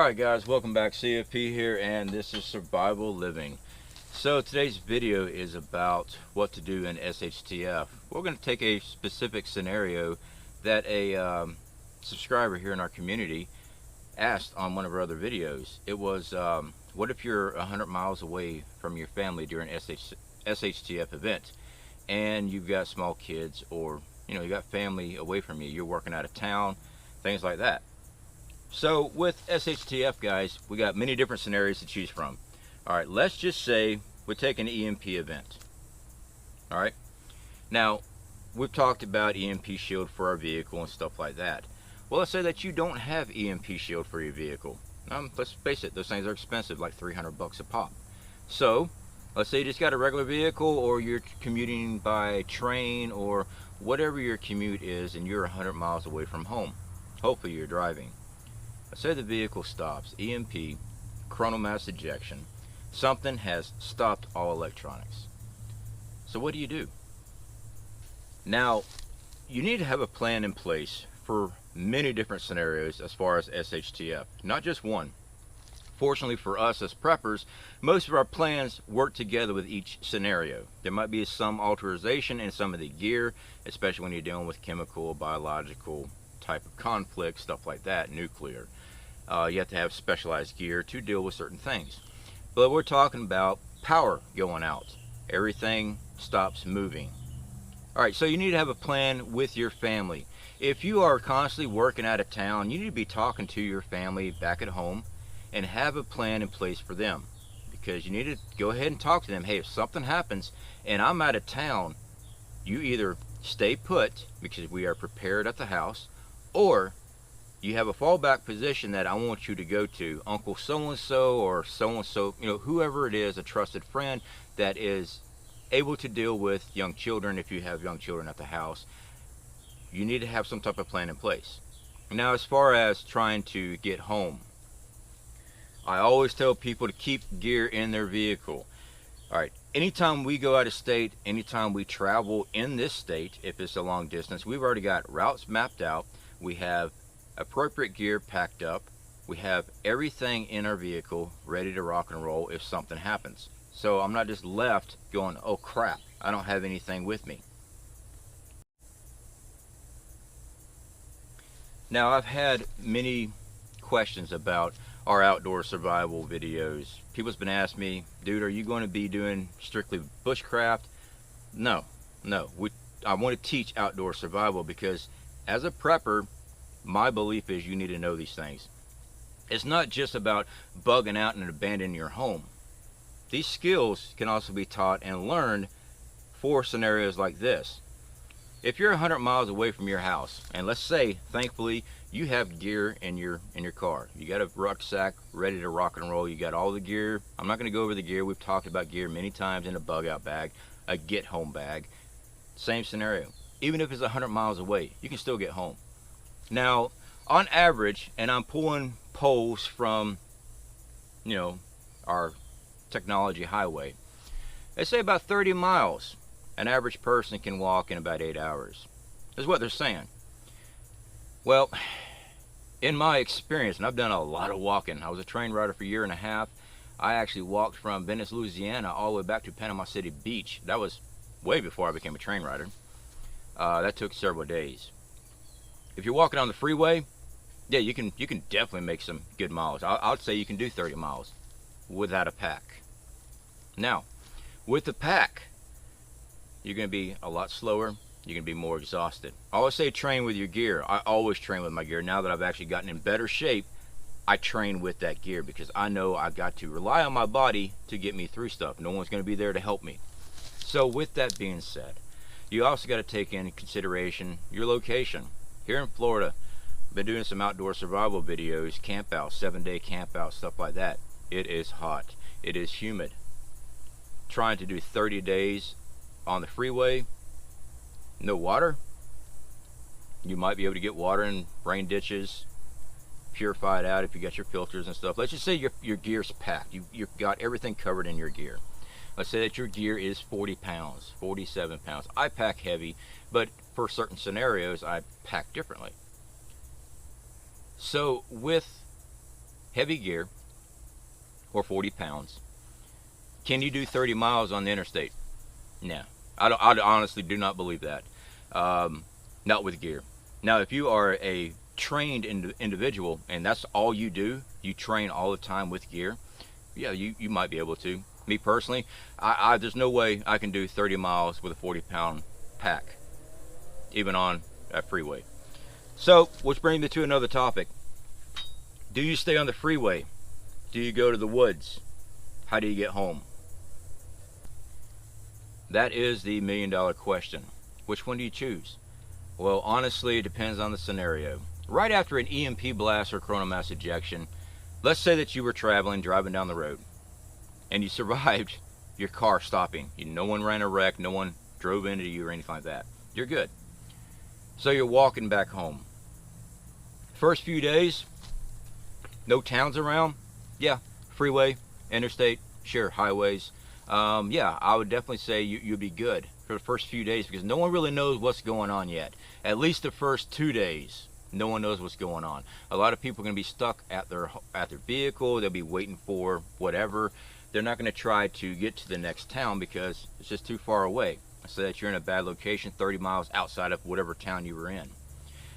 Alright guys, welcome back. CFP here, and this is Survival Living. So today's video is about what to do in SHTF. We're going to take a specific scenario that a subscriber here in our community asked on one of our other videos. It was, what if you're 100 miles away from your family during SHTF event, and you've got small kids, or you got family away from you, you're working out of town, things like that. So with SHTF, guys, we got many different scenarios to choose from. Alright, let's just say we take an EMP event. Alright, now we've talked about EMP shield for our vehicle and stuff like that. Well, let's say that you don't have EMP shield for your vehicle. Let's face it, those things are expensive, like 300 bucks a pop. So let's say you just got a regular vehicle, or you're commuting by train, or whatever your commute is, and you're 100 miles away from home. Hopefully you're driving. Let's say the vehicle stops, EMP, coronal mass ejection, something has stopped all electronics. So what do you do? Now, you need to have a plan in place for many different scenarios as far as SHTF, not just one. Fortunately for us as preppers, most of our plans work together with each scenario. There might be some alteration in some of the gear, especially when you're dealing with chemical, biological type of conflict, stuff like that, nuclear. You have to have specialized gear to deal with certain things. But we're talking about power going out. Everything stops moving. Alright, so you need to have a plan with your family. If you are constantly working out of town, you need to be talking to your family back at home and have a plan in place for them. Because you need to go ahead and talk to them. Hey, if something happens and I'm out of town, you either stay put because we are prepared at the house, or you have a fallback position that I want you to go to Uncle so-and-so or so-and-so, whoever it is, a trusted friend that is able to deal with young children. If you have young children at the house, you need to have some type of plan in place. Now, as far as trying to get home, I always tell people to keep gear in their vehicle. Alright, anytime we go out of state, anytime we travel in this state, if it's a long distance, we've already got routes mapped out. We have appropriate gear packed up. We have everything in our vehicle ready to rock and roll if something happens. So I'm not just left going, oh crap, I don't have anything with me. Now, I've had many questions about our outdoor survival videos. People's been asking me, dude, are you going to be doing strictly bushcraft? No. I want to teach outdoor survival because as a prepper, my belief is you need to know these things. It's not just about bugging out and abandoning your home. These skills can also be taught and learned for scenarios like this. If you're 100 miles away from your house, and let's say, thankfully, you have gear in your car. You got a rucksack ready to rock and roll. You got all the gear. I'm not going to go over the gear. We've talked about gear many times in a bug out bag, a get home bag. Same scenario. Even if it's 100 miles away, you can still get home. Now, on average, and I'm pulling polls from, our technology highway, they say about 30 miles an average person can walk in about 8 hours. That's what they're saying. Well, in my experience, and I've done a lot of walking. I was a train rider for a year and a half. I actually walked from Venice, Louisiana, all the way back to Panama City Beach. That was way before I became a train rider. That took several days. If you're walking on the freeway, yeah, you can definitely make some good miles. I'd say you can do 30 miles without a pack. Now, with the pack, you're going to be a lot slower. You're going to be more exhausted. I always say train with your gear. I always train with my gear. Now that I've actually gotten in better shape, I train with that gear because I know I've got to rely on my body to get me through stuff. No one's going to be there to help me. So with that being said, you also got to take into consideration your location. Here in Florida, I've been doing some outdoor survival videos, camp out, 7-day camp out, stuff like that. It is hot. It is humid. Trying to do 30 days on the freeway, no water. You might be able to get water in rain ditches, purify it out if you got your filters and stuff. Let's just say your gear's packed. You've got everything covered in your gear. Let's say that your gear is 40 pounds, 47 pounds. I pack heavy, but for certain scenarios, I pack differently. So with heavy gear, or 40 pounds. Can you do 30 miles on the interstate? No. I honestly do not believe that. Not with gear. Now, if you are a trained individual and that's all you do, you train all the time with gear, yeah, you might be able to. Me personally, there's no way I can do 30 miles with a 40-pound pack, even on a freeway. So, which brings me to another topic. Do you stay on the freeway? Do you go to the woods? How do you get home? That is the million-dollar question. Which one do you choose? Well, honestly, it depends on the scenario. Right after an EMP blast or coronal mass ejection, let's say that you were driving down the road, and you survived your car stopping. No one ran a wreck, no one drove into you or anything like that. You're good. So you're walking back home. First few days, no towns around. Yeah, freeway, interstate, sure, highways. Yeah, I would definitely say you'd be good for the first few days because no one really knows what's going on yet. At least the first 2 days, no one knows what's going on. A lot of people are going to be stuck at their vehicle. They'll be waiting for whatever. They're not going to try to get to the next town because it's just too far away. So that you're in a bad location 30 miles outside of whatever town you were in.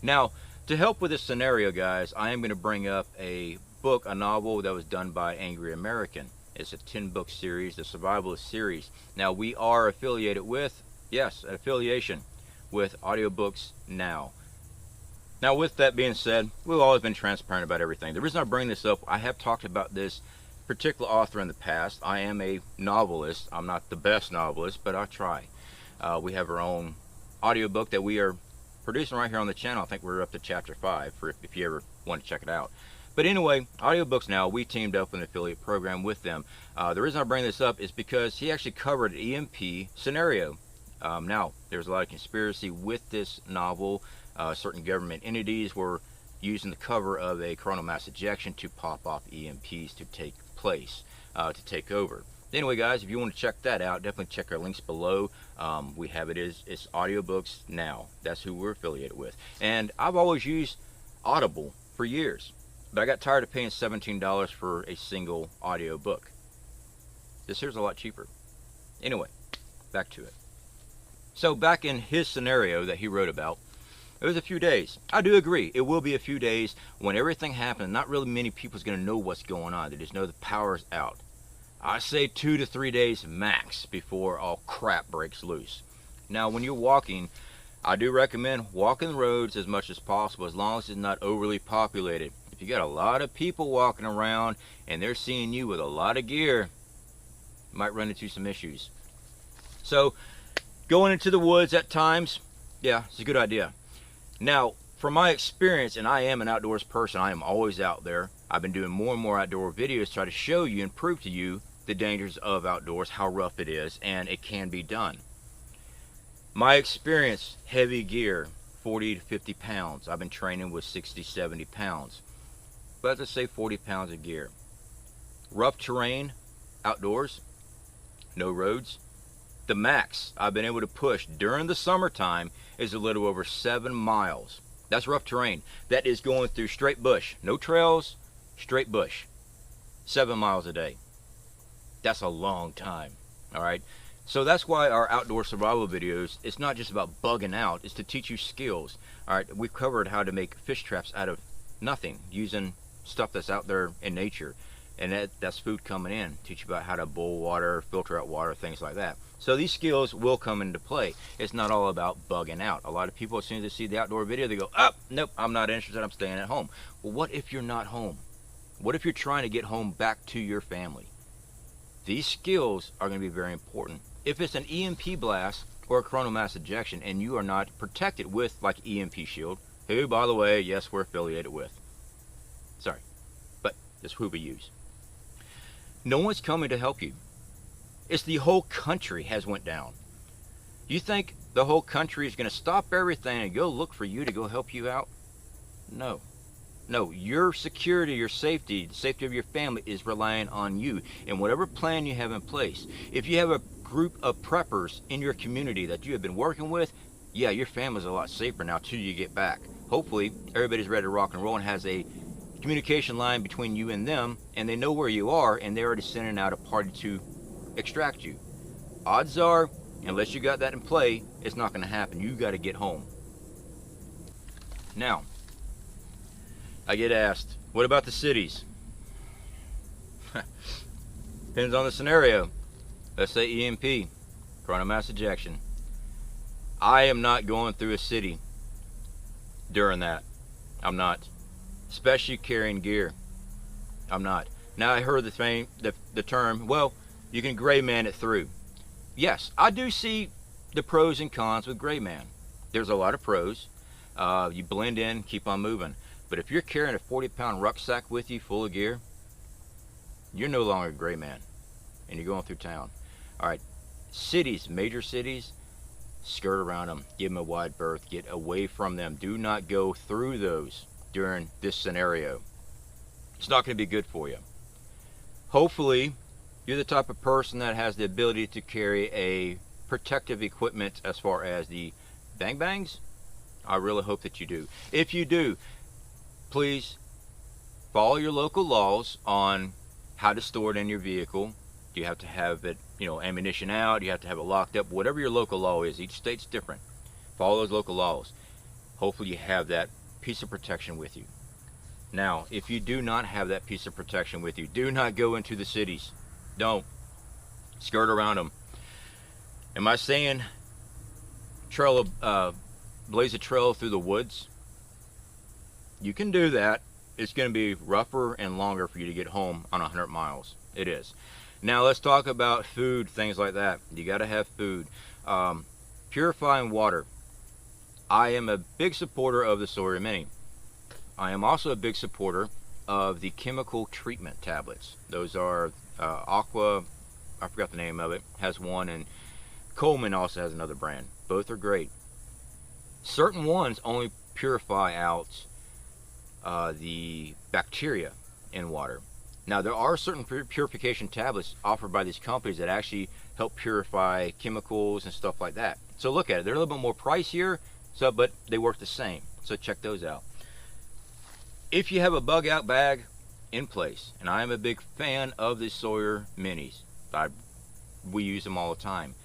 Now, to help with this scenario, guys, I am going to bring up a book, a novel that was done by Angry American. It's a 10-book series, the Survivalist series. Now, we are affiliated with, yes, an affiliation with Audiobooksnow. Now, with that being said, we've always been transparent about everything. The reason I bring this up, I have talked about this particular author in the past. I am a novelist. I'm not the best novelist, but I try. We have our own audiobook that we are producing right here on the channel. I think we're up to chapter 5 for if you ever want to check it out. But anyway, Audiobooksnow, we teamed up with an affiliate program with them. The reason I bring this up is because he actually covered an EMP scenario. Now, there's a lot of conspiracy with this novel. Certain government entities were using the cover of a coronal mass ejection to pop off EMPs to take place, to take over. Anyway, guys, if you want to check that out, definitely check our links below. We have it's Audiobooksnow. That's who we're affiliated with. And I've always used Audible for years, but I got tired of paying $17 for a single audio book. This here's a lot cheaper. Anyway, back to it. So back in his scenario that he wrote about, it was a few days. I do agree. It will be a few days when everything happens. Not really many people's going to know what's going on. They just know the power's out. I say 2 to 3 days max before all crap breaks loose. Now, when you're walking, I do recommend walking the roads as much as possible, as long as it's not overly populated. If you got a lot of people walking around and they're seeing you with a lot of gear, you might run into some issues. So, going into the woods at times, yeah, it's a good idea. Now, from my experience, and I am an outdoors person, I am always out there. I've been doing more and more outdoor videos to try to show you and prove to you the dangers of outdoors, how rough it is, and it can be done. My experience, heavy gear, 40 to 50 pounds. I've been training with 60, 70 pounds. But let's say 40 pounds of gear. Rough terrain, outdoors, no roads. The max I've been able to push during the summertime is a little over 7 miles. That's rough terrain. That is going through straight bush. No trails, straight bush. 7 miles a day. That's a long time. Alright? So that's why our outdoor survival videos, it's not just about bugging out, it's to teach you skills. Alright, we've covered how to make fish traps out of nothing, using stuff that's out there in nature. And that's food coming in. Teach you about how to boil water, filter out water, things like that. So these skills will come into play. It's not all about bugging out. A lot of people, as soon as they see the outdoor video, they go, oh, nope, I'm not interested, I'm staying at home. Well, what if you're not home? What if you're trying to get home back to your family? These skills are going to be very important. If it's an EMP blast or a coronal mass ejection and you are not protected with like EMP shield, who, by the way, yes, we're affiliated with. Sorry, but that's who we use. No one's coming to help you. It's the whole country has went down. You think the whole country is going to stop everything and go look for you to go help you out? No. No, your security, your safety, the safety of your family is relying on you and whatever plan you have in place. If you have a group of preppers in your community that you have been working with, yeah, your family's a lot safer now till you get back. Hopefully, everybody's ready to rock and roll and has a communication line between you and them, and they know where you are, and they're already sending out a party to extract you. Odds are, unless you got that in play, it's not going to happen. You got to get home. Now, I get asked, what about the cities? Depends on the scenario. Let's say EMP, coronal mass ejection. I am not going through a city during that. I'm not. Especially carrying gear. I'm not. Now I heard the term, well, you can gray man it through. Yes, I do see the pros and cons with gray man. There's a lot of pros. You blend in, keep on moving. But if you're carrying a 40-pound rucksack with you full of gear, you're no longer a gray man, and you're going through town. All right, cities, major cities, skirt around them, give them a wide berth, get away from them. Do not go through those during this scenario. It's not going to be good for you. Hopefully, you're the type of person that has the ability to carry a protective equipment as far as the bang bangs. I really hope that you do. If you do, please follow your local laws on how to store it in your vehicle. Do you have to have it, ammunition out? Do you have to have it locked up? Whatever your local law is, each state's different. Follow those local laws. Hopefully you have that piece of protection with you. Now, if you do not have that piece of protection with you, do not go into the cities. Don't. Skirt around them. Am I saying blaze a trail through the woods? You can do that. It's going to be rougher and longer for you to get home on 100 miles. It is. Now let's talk about food, things like that. You got to have food. Purifying water. I am a big supporter of the Sawyer Mini. I am also a big supporter of the chemical treatment tablets. Those are Aqua, I forgot the name of it, has one, and Coleman also has another brand. Both are great. Certain ones only purify out the bacteria in water. Now there are certain purification tablets offered by these companies that actually help purify chemicals and stuff like that. So look at it. They're a little bit more pricier, but they work the same. So check those out. If you have a bug out bag in place, and I am a big fan of the Sawyer Minis, we use them all the time,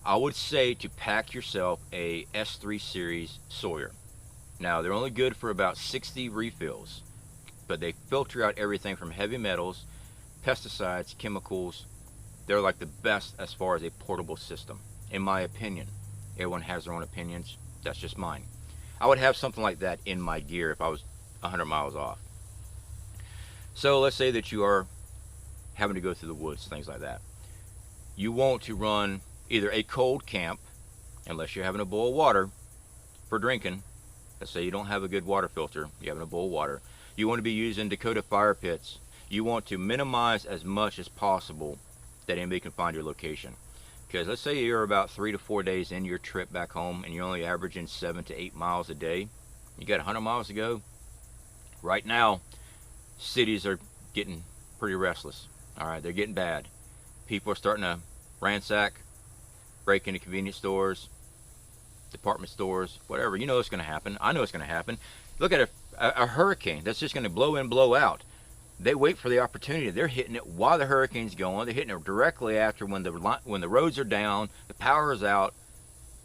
I would say to pack yourself a S3 series Sawyer. Now they're only good for about 60 refills, but they filter out everything from heavy metals, pesticides, chemicals. They're like the best as far as a portable system, in my opinion. Everyone has their own opinions. That's just mine. I would have something like that in my gear if I was 100 miles off. So let's say that you are having to go through the woods, things like that. You want to run either a cold camp, unless you're having a boil of water for drinking. Let's say you don't have a good water filter, you're having a boil of water. You want to be using Dakota fire pits. You want to minimize as much as possible that anybody can find your location. Because let's say you're about 3 to 4 days in your trip back home and you're only averaging 7 to 8 miles a day. You got 100 miles to go. Right now, cities are getting pretty restless. All right, they're getting bad. People are starting to ransack, break into convenience stores, department stores, whatever. You know it's going to happen. I know it's going to happen. Look at a hurricane that's just going to blow in, blow out. They wait for the opportunity. They're hitting it while the hurricane's going. They're hitting it directly after when the roads are down, the power is out.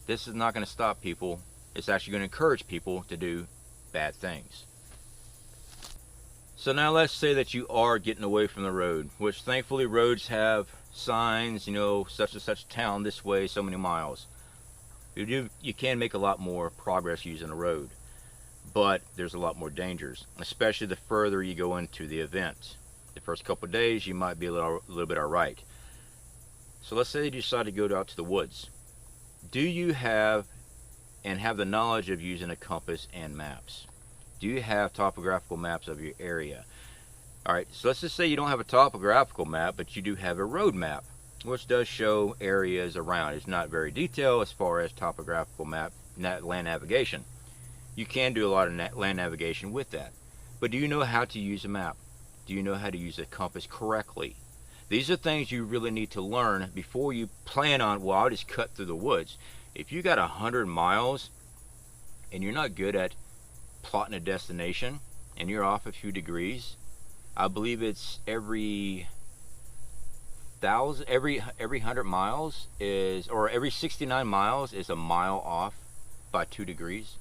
This is not going to stop people. It's actually going to encourage people to do bad things. So now let's say that you are getting away from the road, which thankfully roads have signs, such and such town this way, so many miles. You can make a lot more progress using a road, but there's a lot more dangers, especially the further you go into the event. The first couple of days you might be a little bit alright. So let's say you decide to go out to the woods. Do you have the knowledge of using a compass and maps? Do you have topographical maps of your area? Alright, so let's just say you don't have a topographical map, but you do have a road map, which does show areas around. It's not very detailed as far as topographical map, land navigation. You can do a lot of land navigation with that. But do you know how to use a map? Do you know how to use a compass correctly? These are things you really need to learn before you plan on, well, I'll just cut through the woods. If you got 100 miles and you're not good at plotting a destination, and you're off a few degrees, I believe it's every 100 miles is, or every 69 miles is a mile off by 2 degrees.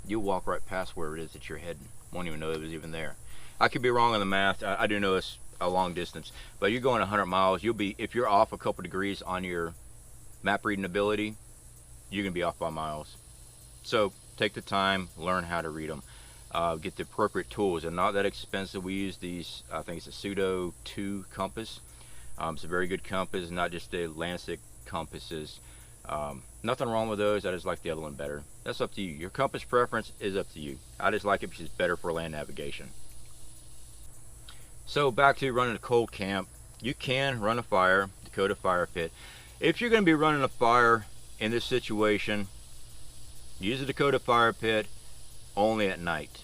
You'll walk right past where it is that you're heading. Won't even know it was even there. I could be wrong on the math. I do know it's a long distance, but you're going 100 miles. You'll be, if you're off a couple degrees on your map reading ability, you're gonna be off by miles. So take the time, learn how to read them. Get the appropriate tools. They're not that expensive. We use these, I think it's a Pseudo 2 compass. It's a very good compass, not just the Lancet compasses. Nothing wrong with those. I just like the other one better. That's up to you. Your compass preference is up to you. I just like it because it's better for land navigation. So back to running a cold camp. You can run a fire, Dakota fire pit. If you're going to be running a fire in this situation, use a Dakota fire pit only at night.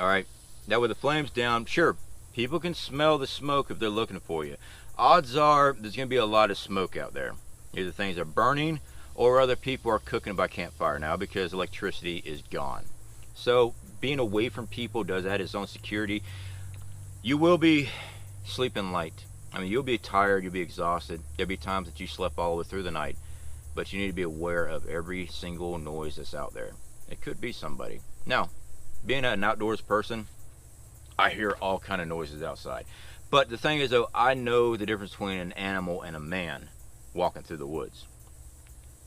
Alright, now with the flames down, sure, people can smell the smoke if they're looking for you. Odds are there's going to be a lot of smoke out there. Either things are burning or other people are cooking by campfire now because electricity is gone. So being away from people does add its own security. You will be sleeping light. I mean, you'll be tired, you'll be exhausted. There'll be times that you slept all the way through the night. But you need to be aware of every single noise that's out there. It could be somebody. Now, being an outdoors person, I hear all kind of noises outside. But the thing is though, I know the difference between an animal and a man walking through the woods.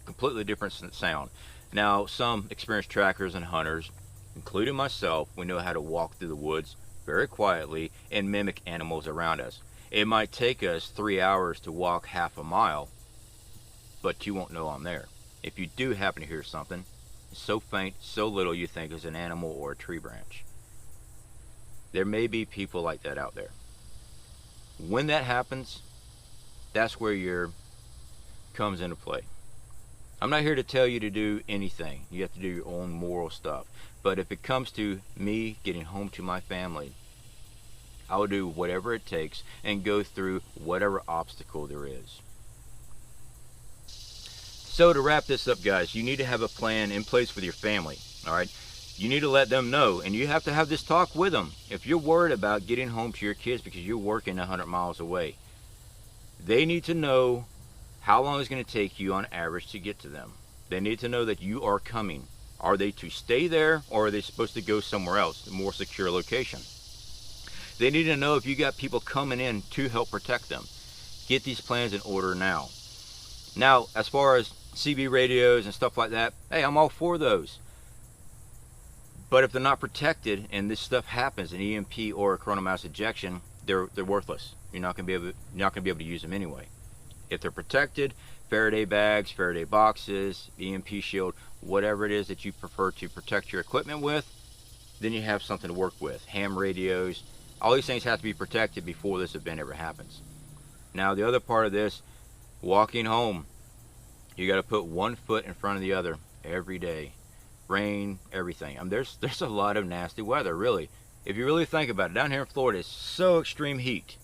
Completely different sound. Now, some experienced trackers and hunters, including myself, we know how to walk through the woods very quietly and mimic animals around us. It might take us 3 hours to walk half a mile, but you won't know I'm there. If you do happen to hear something, it's so faint, so little you think it's an animal or a tree branch. There may be people like that out there. When that happens, that's where your comes into play. I'm not here to tell you to do anything. You have to do your own moral stuff. But if it comes to me getting home to my family, I will do whatever it takes and go through whatever obstacle there is. So to wrap this up, guys, you need to have a plan in place with your family. All right, you need to let them know, and you have to have this talk with them. If you're worried about getting home to your kids because you're working 100 miles away, they need to know how long it's going to take you on average to get to them. They need to know that you are coming. Are they to stay there, or are they supposed to go somewhere else, a more secure location? They need to know if you got people coming in to help protect them. Get these plans in order now. Now, as far as CB radios and stuff like that, hey, I'm all for those. But if they're not protected and this stuff happens, an EMP or a coronal mass ejection, they're worthless. You're not going to be able to use them anyway. If they're protected, Faraday bags, Faraday boxes, EMP shield, whatever it is that you prefer to protect your equipment with, then you have something to work with. Ham radios, all these things have to be protected before this event ever happens. Now the other part of this, walking home, you got to put one foot in front of the other every day. Rain, everything. I mean, there's a lot of nasty weather, really. If you really think about it, down here in Florida, it's so extreme heat.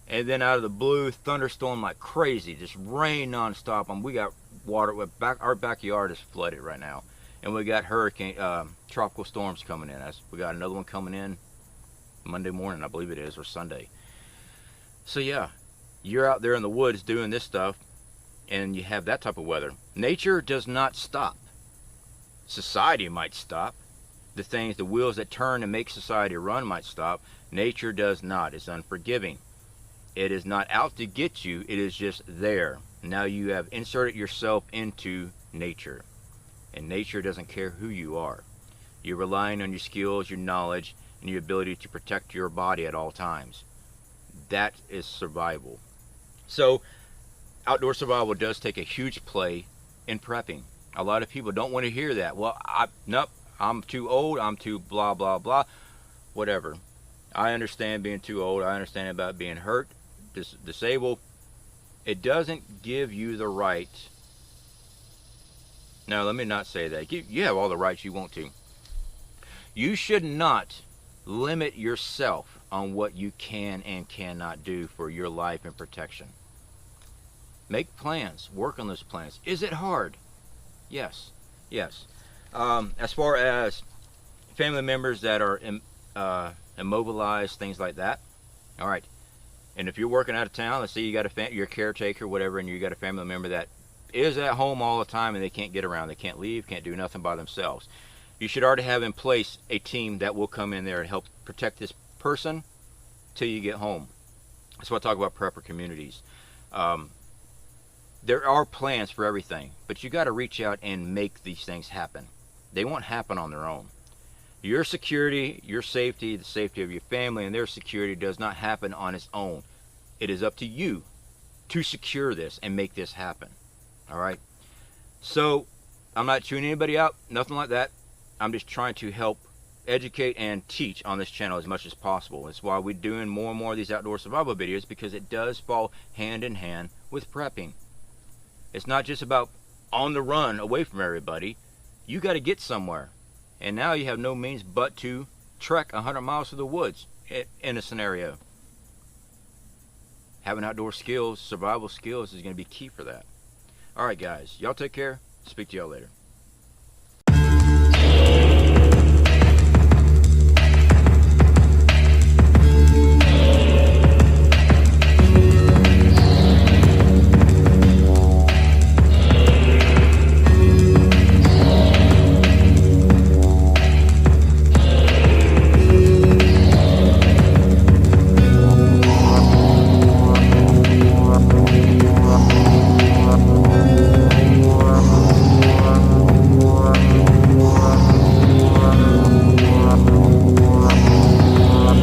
And then out of the blue, thunderstorm like crazy, just rain nonstop. And we got water. Our backyard is flooded right now, and we got tropical storms coming in. We got another one coming in Monday morning, I believe it is, or Sunday. So yeah, you're out there in the woods doing this stuff, and you have that type of weather. Nature does not stop. Society might stop. The wheels that turn and make society run might stop. Nature does not. It's unforgiving. It is not out to get you. It is just there. Now you have inserted yourself into nature, and nature doesn't care who you are. You're relying on your skills, your knowledge, and your ability to protect your body at all times. That is survival. So outdoor survival does take a huge play in prepping. A lot of people don't want to hear that. Well, nope, I'm too old, I'm too blah blah blah, whatever. I understand being too old. I understand about being hurt, disabled. It doesn't give you the right. Now, let me not say that. You have all the rights you want to. You should not limit yourself on what you can and cannot do for your life and protection. Make plans. Work on those plans. Is it hard? Yes. Yes. As far as family members that are immobilized, things like that. All right. And if you're working out of town, let's say you got you're a caretaker, whatever, and you got a family member that is at home all the time and they can't get around, they can't leave, can't do nothing by themselves. You should already have in place a team that will come in there and help protect this person till you get home. That's why I talk about prepper communities. There are plans for everything, but you got to reach out and make these things happen. They won't happen on their own. Your security, your safety, the safety of your family and their security does not happen on its own. It is up to you to secure this and make this happen. All right? So, I'm not tuning anybody out, nothing like that. I'm just trying to help educate and teach on this channel as much as possible. That's why we're doing more and more of these outdoor survival videos, because it does fall hand in hand with prepping. It's not just about on the run away from everybody. You got to get somewhere. And now you have no means but to trek 100 miles through the woods in a scenario. Having outdoor skills, survival skills is going to be key for that. Alright guys, y'all take care. Speak to y'all later.